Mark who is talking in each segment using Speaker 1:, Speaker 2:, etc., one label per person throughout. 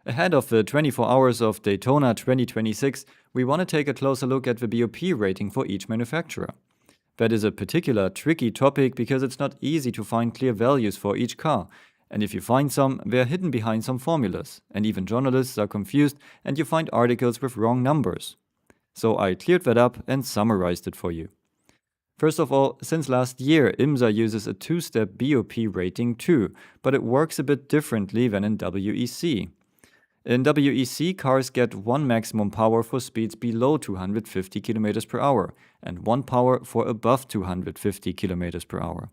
Speaker 1: Ahead of the 24 hours of Daytona 2026, we want to take a closer look at the BoP rating for each manufacturer. That is a particular tricky topic because it's not easy to find clear values for each car, and if you find some, they're hidden behind some formulas, and even journalists are confused and you find articles with wrong numbers. So I cleared that up and summarized it for you. First of all, since last year, IMSA uses a two-step BoP rating too, but it works a bit differently than in WEC. In WEC, cars get one maximum power for speeds below 250 km per hour and one power for above 250 km per hour.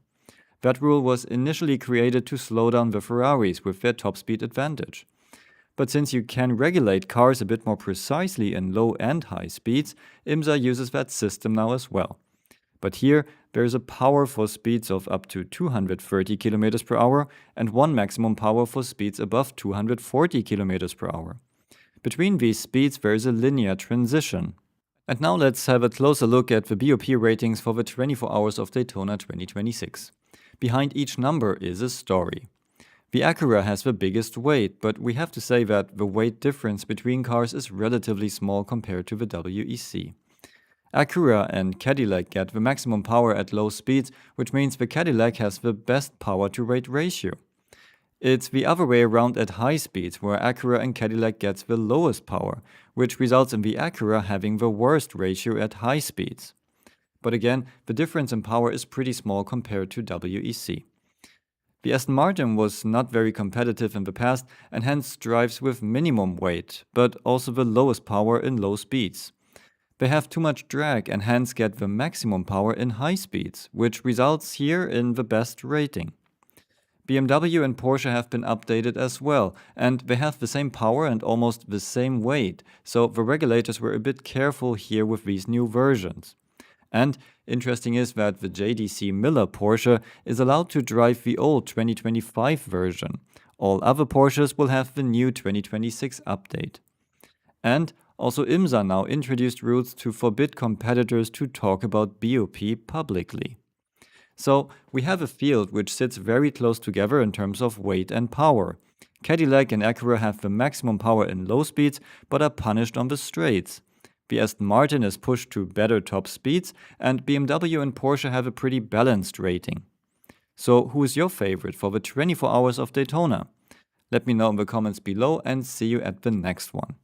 Speaker 1: That rule was initially created to slow down the Ferraris with their top speed advantage. But since you can regulate cars a bit more precisely in low and high speeds, IMSA uses that system now as well. But here, there is a power for speeds of up to 230 km per hour and one maximum power for speeds above 240 km per hour. Between these speeds, there is a linear transition. And now let's have a closer look at the BoP ratings for the 24 hours of Daytona 2026. Behind each number is a story. The Acura has the biggest weight, but we have to say that the weight difference between cars is relatively small compared to the WEC. Acura and Cadillac get the maximum power at low speeds, which means the Cadillac has the best power-to-weight ratio. It's the other way around at high speeds, where Acura and Cadillac gets the lowest power, which results in the Acura having the worst ratio at high speeds. But again, the difference in power is pretty small compared to WEC. The Aston Martin was not very competitive in the past and hence drives with minimum weight, but also the lowest power in low speeds. They have too much drag and hence get the maximum power in high speeds, which results here in the best rating. BMW and Porsche have been updated as well, and they have the same power and almost the same weight, so the regulators were a bit careful here with these new versions. And interesting is that the JDC Miller Porsche is allowed to drive the old 2025 version. All other Porsches will have the new 2026 update. And also IMSA now introduced rules to forbid competitors to talk about BoP publicly. So we have a field which sits very close together in terms of weight and power. Cadillac and Acura have the maximum power in low speeds but are punished on the straights. The Aston Martin is pushed to better top speeds, and BMW and Porsche have a pretty balanced rating. So who is your favorite for the 24 hours of Daytona? Let me know in the comments below and see you at the next one.